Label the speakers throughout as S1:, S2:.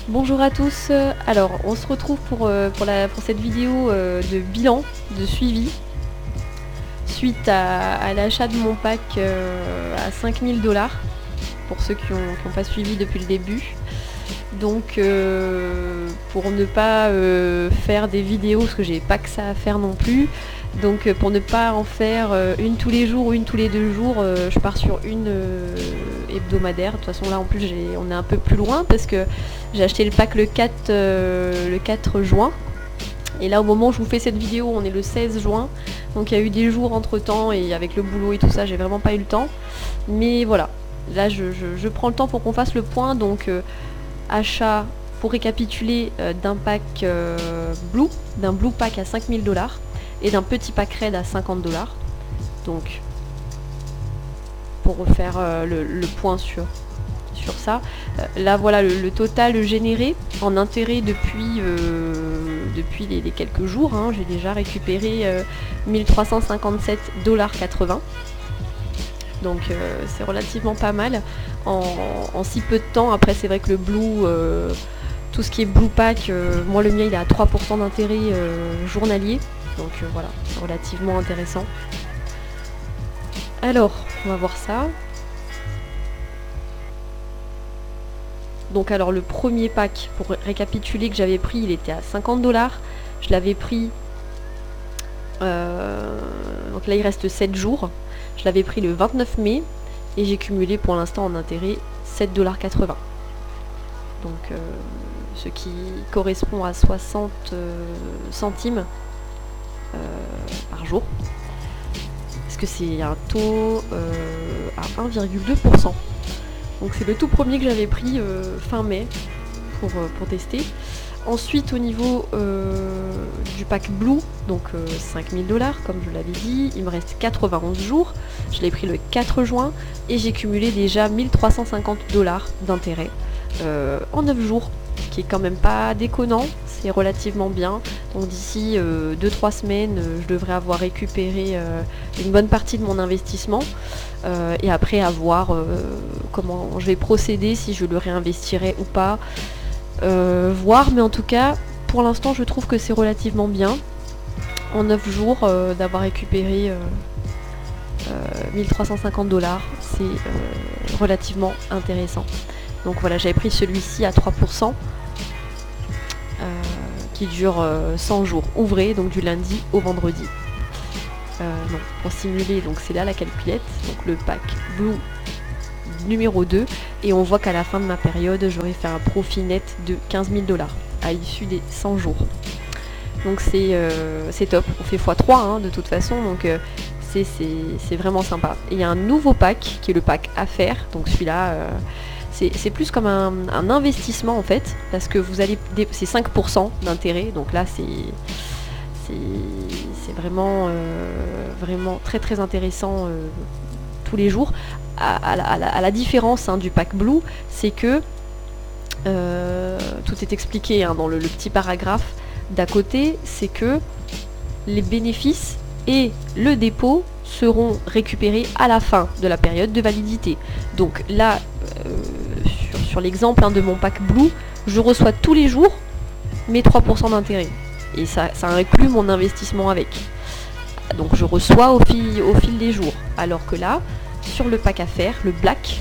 S1: Bonjour à tous, alors on se retrouve pour cette vidéo de bilan, de suivi, suite à l'achat de mon pack à 5000 $, pour ceux qui n'ont pas suivi depuis le début. Donc pour ne pas faire des vidéos, parce que j'ai pas que ça à faire non plus, donc pour ne pas en faire une tous les jours ou une tous les 2 jours, je pars sur une hebdomadaire. De toute façon là en plus on est un peu plus loin parce que j'ai acheté le pack le 4 juin. Et là au moment où je vous fais cette vidéo on est le 16 juin. Donc il y a eu des jours entre temps et avec le boulot et tout ça j'ai vraiment pas eu le temps. Mais voilà, là je prends le temps pour qu'on fasse le point. Donc achat, pour récapituler, d'un pack blue, d'un blue pack à 5000 $ et d'un petit pack red à 50 $. Donc pour refaire le point sur ça, là voilà le total généré en intérêt depuis les quelques jours, hein. J'ai déjà récupéré 1357,80 $. Donc c'est relativement pas mal en si peu de temps. Après c'est vrai que le blue, tout ce qui est blue pack, moi le mien il est à 3% d'intérêt journalier. Donc voilà, c'est relativement intéressant. Alors, on va voir ça. Donc alors le premier pack, pour récapituler, que j'avais pris, il était à 50 $. Je l'avais pris, donc là il reste 7 jours. Je l'avais pris le 29 mai et j'ai cumulé pour l'instant en intérêt 7,80 $. Donc ce qui correspond à 60 centimes par jour. Parce que c'est un taux à 1,2%. Donc c'est le tout premier que j'avais pris fin mai pour tester. Ensuite au niveau du pack blue, donc 5000 $, comme je l'avais dit, il me reste 91 jours. Je l'ai pris le 4 juin et j'ai cumulé déjà 1350 $ d'intérêt en 9 jours, qui est quand même pas déconnant, c'est relativement bien. Donc d'ici 2-3 semaines, je devrais avoir récupéré une bonne partie de mon investissement. Et après à voir comment je vais procéder, si je le réinvestirai ou pas. Voir, mais en tout cas pour l'instant je trouve que c'est relativement bien en 9 jours d'avoir récupéré 1350 $. C'est relativement intéressant. Donc voilà, j'avais pris celui-ci à 3%, qui dure 100 jours ouvrés, donc du lundi au vendredi. Donc pour simuler, donc c'est là la calculette, donc le pack blue numéro 2, et on voit qu'à la fin de ma période j'aurais fait un profit net de 15 000 $ à l'issue des 100 jours. Donc c'est top, on fait x3 hein, de toute façon, donc c'est vraiment sympa. Et il y a un nouveau pack qui est le pack affaires, donc celui-là c'est plus comme un investissement en fait, parce que vous allez, c'est 5% d'intérêt, donc là c'est vraiment très très intéressant tous les jours. À la différence du pack blue, c'est que tout est expliqué hein, dans le petit paragraphe d'à côté, c'est que les bénéfices et le dépôt seront récupérés à la fin de la période de validité. Donc là, sur l'exemple de mon pack blue, je reçois tous les jours mes 3% d'intérêt. Et ça inclut mon investissement avec. Donc je reçois au fil des jours. Alors que là, sur le pack affaires, le black,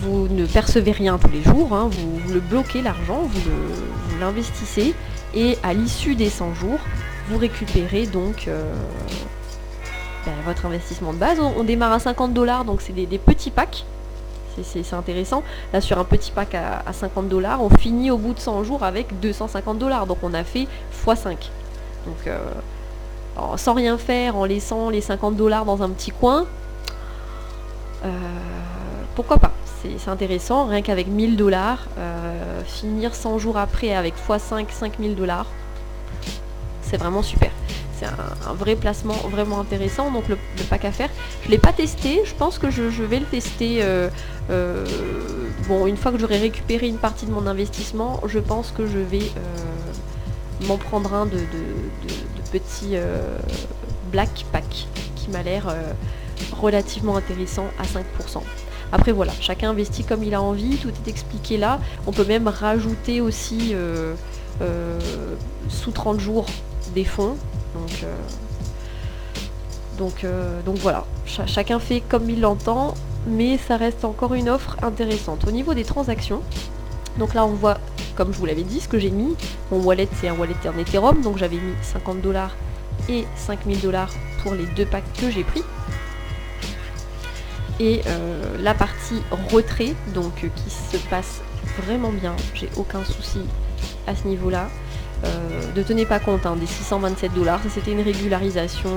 S1: vous ne percevez rien tous les jours, hein, vous le bloquez l'argent, vous l'investissez, et à l'issue des 100 jours, vous récupérez donc votre investissement de base. On démarre à 50 $, donc c'est des petits packs. C'est intéressant. Là sur un petit pack à 50 $, on finit au bout de 100 jours avec 250 $. Donc on a fait x5. Donc sans rien faire, en laissant les 50 $ dans un petit coin, pourquoi pas, c'est intéressant. Rien qu'avec 1000 $, finir 100 jours après avec x5, 5000 $, c'est vraiment super. C'est un vrai placement vraiment intéressant. Donc le pack affaires, je ne l'ai pas testé, je pense que je vais le tester. Bon, une fois que j'aurai récupéré une partie de mon investissement, je pense que je vais m'en prendre un de petits black pack qui m'a l'air relativement intéressant à 5%. Après voilà, chacun investit comme il a envie, tout est expliqué là. On peut même rajouter aussi sous 30 jours des fonds. Donc voilà, chacun fait comme il l'entend, mais ça reste encore une offre intéressante. Au niveau des transactions, donc là on voit, comme je vous l'avais dit, ce que j'ai mis. Mon wallet, c'est un wallet en Ethereum, donc j'avais mis 50 $ et 5000 $ pour les 2 packs que j'ai pris. Et la partie retrait, donc qui se passe vraiment bien, j'ai aucun souci à ce niveau-là. Ne tenez pas compte des 627 $, ça c'était une régularisation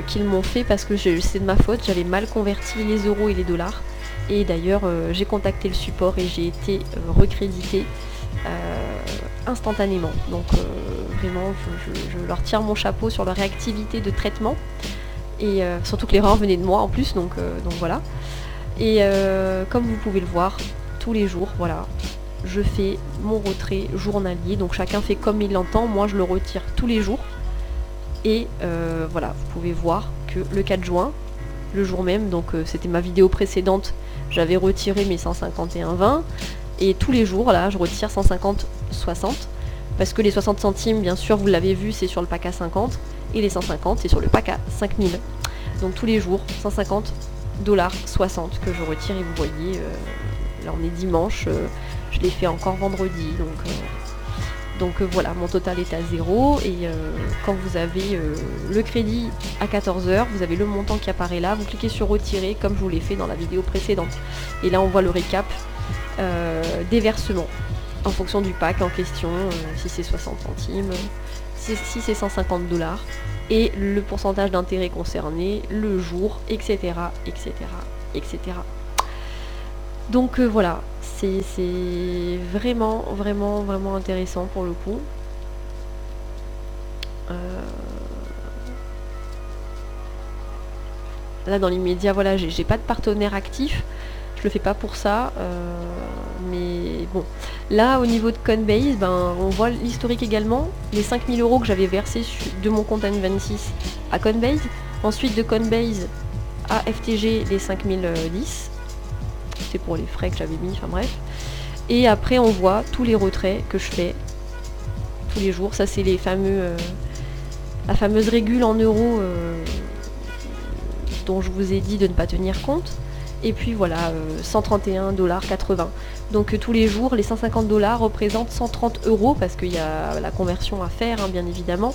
S1: qu'ils m'ont fait parce que c'est de ma faute, j'avais mal converti les euros et les dollars. Et d'ailleurs j'ai contacté le support et j'ai été recrédité instantanément. Donc vraiment je leur tire mon chapeau sur leur réactivité de traitement. Et surtout que l'erreur venait de moi en plus, donc voilà. Et comme vous pouvez le voir, tous les jours, voilà, je fais mon retrait journalier. Donc chacun fait comme il l'entend, moi je le retire tous les jours. Et voilà, vous pouvez voir que le 4 juin, le jour même, donc c'était ma vidéo précédente, j'avais retiré mes 151,20. Et tous les jours, là, je retire 150,60. Parce que les 60 centimes, bien sûr, vous l'avez vu, c'est sur le pack à 50. Et les 150, c'est sur le pack à 5000. Donc tous les jours, 150,60 $ que je retire. Et vous voyez, là on est dimanche, je l'ai fait encore vendredi. Donc voilà, mon total est à 0. Et quand vous avez le crédit à 14 h, vous avez le montant qui apparaît là. Vous cliquez sur retirer comme je vous l'ai fait dans la vidéo précédente. Et là on voit le récap des versements en fonction du pack en question, si c'est 60 centimes, si c'est 150 $, et le pourcentage d'intérêt concerné, le jour, etc. etc. etc. Donc voilà, c'est vraiment intéressant pour le coup. Là dans l'immédiat, voilà, j'ai pas de partenaire actif. Je le fais pas pour ça, mais bon. Là, au niveau de Coinbase, on voit l'historique également. Les 5000 € que j'avais versés de mon compte N26 à Coinbase. Ensuite, de Coinbase à FTG, les 5010. C'est pour les frais que j'avais mis, enfin bref. Et après, on voit tous les retraits que je fais tous les jours. Ça, c'est les fameux, la fameuse régule en euros dont je vous ai dit de ne pas tenir compte. Et puis voilà, 131,80 $. Donc tous les jours, les 150 $ représentent 130 € parce qu'il y a la conversion à faire, bien évidemment.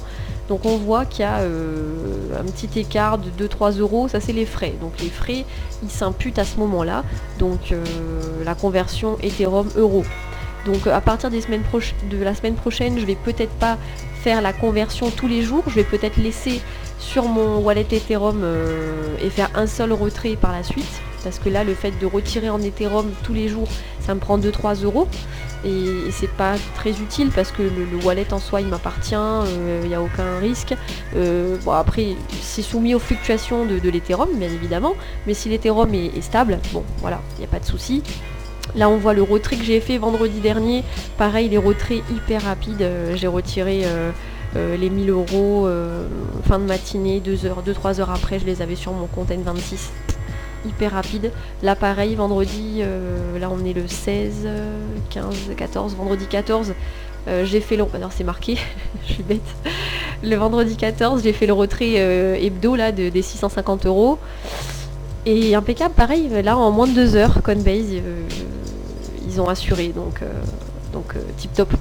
S1: Donc on voit qu'il y a un petit écart de 2-3 €, ça c'est les frais. Donc les frais, ils s'imputent à ce moment-là. Donc la conversion Ethereum-Euro. Donc à partir de la semaine prochaine, je vais peut-être pas faire la conversion tous les jours. Je vais peut-être laisser sur mon wallet Ethereum et faire un seul retrait par la suite. Parce que là, le fait de retirer en Ethereum tous les jours, ça me prend 2-3 €. Et c'est pas très utile parce que le wallet en soi, il m'appartient, il n'y a aucun risque. Bon, après, c'est soumis aux fluctuations de l'Ethereum, bien évidemment. Mais si l'Ethereum est stable, bon, voilà, il n'y a pas de souci. Là, on voit le retrait que j'ai fait vendredi dernier. Pareil, les retraits hyper rapides. J'ai retiré les 1000 € fin de matinée, 2-3 heures après, je les avais sur mon compte N26. Hyper rapide. Là pareil, vendredi, là on est le 16, 15, 14, vendredi 14, j'ai fait le... Alors c'est marqué, je suis bête. Le vendredi 14, j'ai fait le retrait hebdo là des 650 €. Et impeccable, pareil, là en moins de 2 heures, Coinbase, ils ont assuré, donc tip top.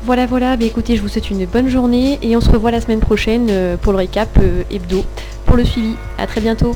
S1: Voilà, écoutez, je vous souhaite une bonne journée et on se revoit la semaine prochaine pour le récap hebdo, pour le suivi. À très bientôt.